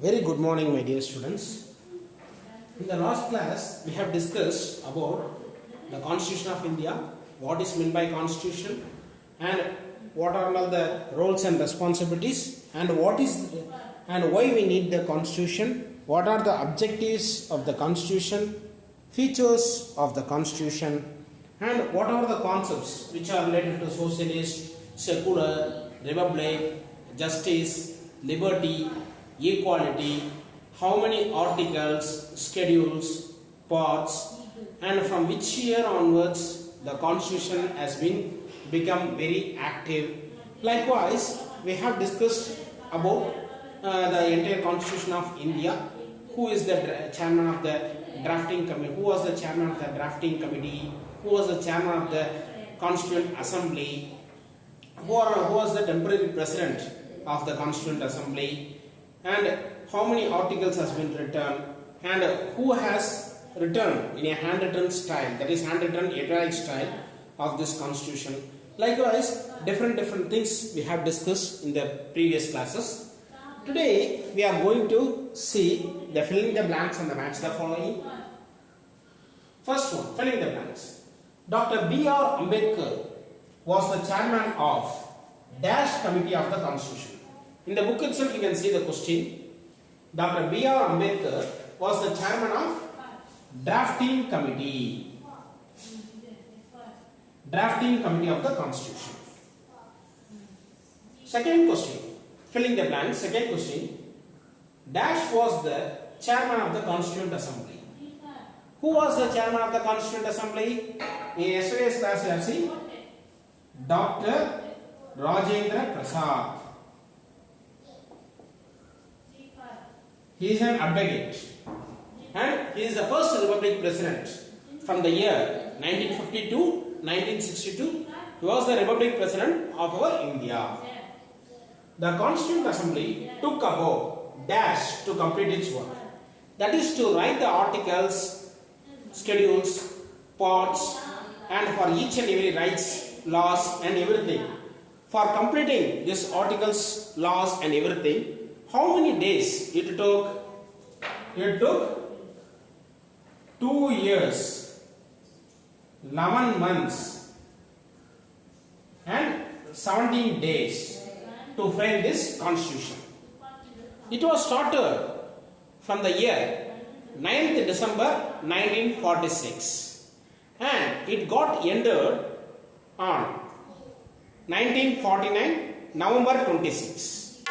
Very good morning, my dear students. In the last class, we have discussed about the Constitution of India, what is meant by Constitution, and what are all the roles and responsibilities, and why we need the Constitution, what are the objectives of the Constitution, features of the Constitution, and what are the concepts which are related to socialist, secular, republic, justice, liberty, equality, how many articles, schedules, parts, and from which year onwards the constitution has been become very active. Likewise, we have discussed about the entire constitution of India. Who is the chairman of the drafting committee? Who was the chairman of the drafting committee? Who was the chairman of the constituent assembly? Who was the temporary president of the constituent assembly? And how many articles has been written, and who has written in a handwritten style, that is handwritten italic style of this constitution. Likewise, different things we have discussed in the previous classes. Today we are going to see the filling the blanks and the match the following. First one, filling the blanks. Dr. B.R. Ambedkar was the chairman of Dash Committee of the Constitution. In the book itself, you can see the question. Dr. B.R. Ambedkar was the chairman of Drafting Committee. Drafting Committee of the Constitution. Second question, filling the blanks. Second question. Dash was the chairman of the Constituent Assembly. Who was the chairman of the Constituent Assembly? In yesterday's class, you have seen Dr. Rajendra Prasad. He is an advocate and he is the first Republic President from the year 1950 to 1962. He was the Republic President of our India. The Constituent Assembly took about dash to complete its work. That is to write the articles, schedules, parts, and for each and every rights, laws and everything. For completing these articles, laws and everything, how many days it took? It took 2 years, 11 months and 17 days to frame this constitution. It was started from the year 9th December 1946 and it got ended on 1949 November 26.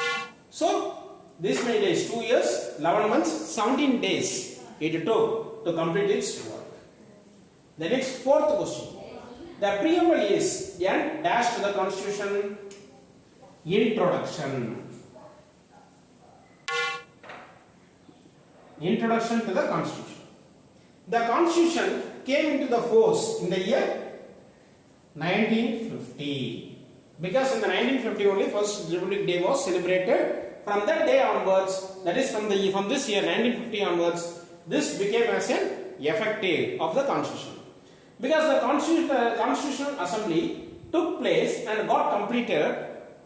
So, this many days, 2 years, 11 months, 17 days it took to complete its work. The next fourth question. The preamble is N dash to the constitution. Introduction. Introduction to the constitution. The constitution came into the force in the year 1950. Because in the 1950 only first Republic Day was celebrated. From that day onwards, that is from this year 1950 onwards, this became as an effective of the constitution. Because the Constitutional Assembly took place and got completed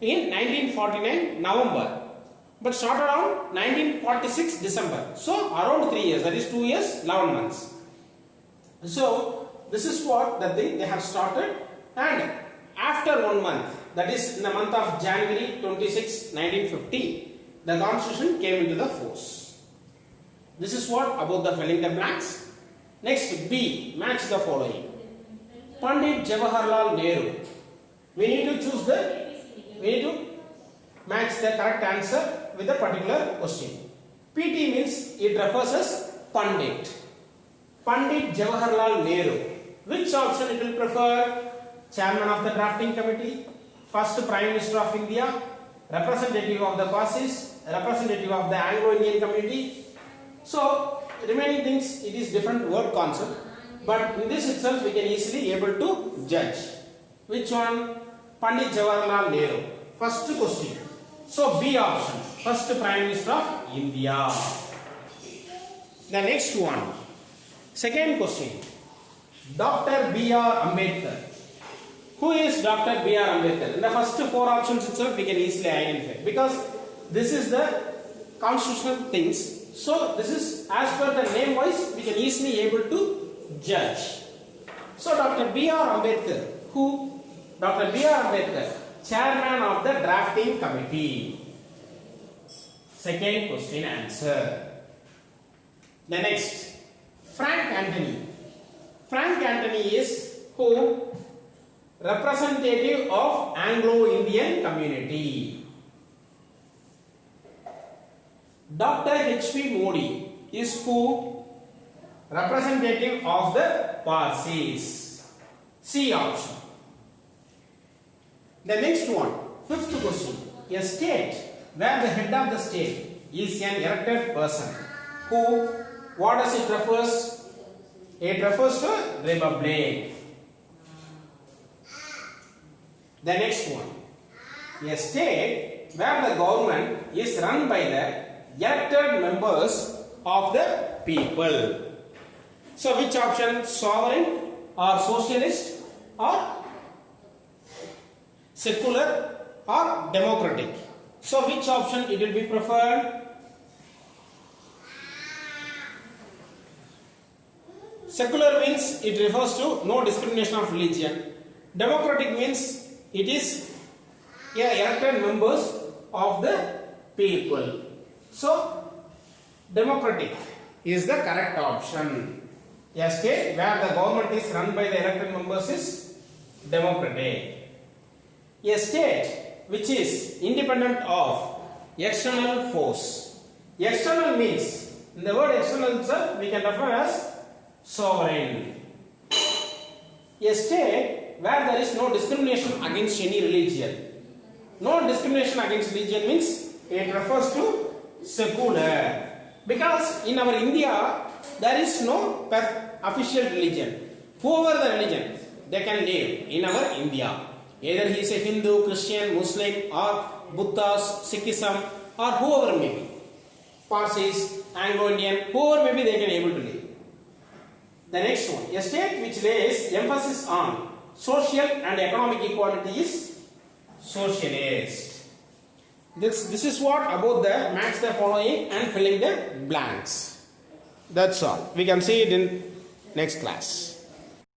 in 1949 November, but started on 1946 December. So around 3 years, that is 2 years, 11 months. So this is what the thing they have started, and after 1 month, that is in the month of January 26, 1950, the constitution came into the force. This is what about the filling the blanks. Next, B, match the following. Pandit Jawaharlal Nehru. We need to match the correct answer with a particular question. PT means it refers as Pandit. Pandit Jawaharlal Nehru. Which option it will prefer? Chairman of the drafting committee, first Prime Minister of India, representative of the causes, representative of the Anglo-Indian community. So, remaining things, it is different word concept, but in this itself we can easily able to judge. Which one? Pandit Jawaharlal Nehru. First question. So, B option, first Prime Minister of India. The next one. Second question. Dr. B.R. Ambedkar. Who is Dr. B.R. Ambedkar? In the first 4 options itself we can easily identify, because this is the constitutional things. So this is as per the name wise we can easily able to judge. So Dr. B.R. Ambedkar, Dr. B.R. Ambedkar, chairman of the drafting committee. Second question answer. The next, Frank Anthony. Frank Anthony is who? Representative of Anglo-Indian community. Dr. H.P. Modi is who? Representative of the Parsis. C option. The next one, fifth question. A state where the head of the state is an elected person. Who? What does it refers? It refers to republic. The next one. A state where the government is run by the elected members of the people. So which option? Sovereign or socialist or secular or democratic? So which option it will be preferred? Secular means it refers to no discrimination of religion. Democratic means it is elected members of the people. So democratic is the correct option. A state where the government is run by the elected members is democratic. A state which is independent of external force. External means, in the word external itself we can refer as sovereign. A state where there is no discrimination against any religion. No discrimination against religion means it refers to secular. Because in our India there is no official religion. Whoever the religion, they can live in our India. Either he is a Hindu, Christian, Muslim or Buddhas, Sikhism or whoever may be. Parsis, Anglo-Indian, whoever may be, they can able to live. The next one, a state which lays emphasis on social and economic equality is socialist. This is what about the match the following and filling the blanks. That's all. We can see it in next class.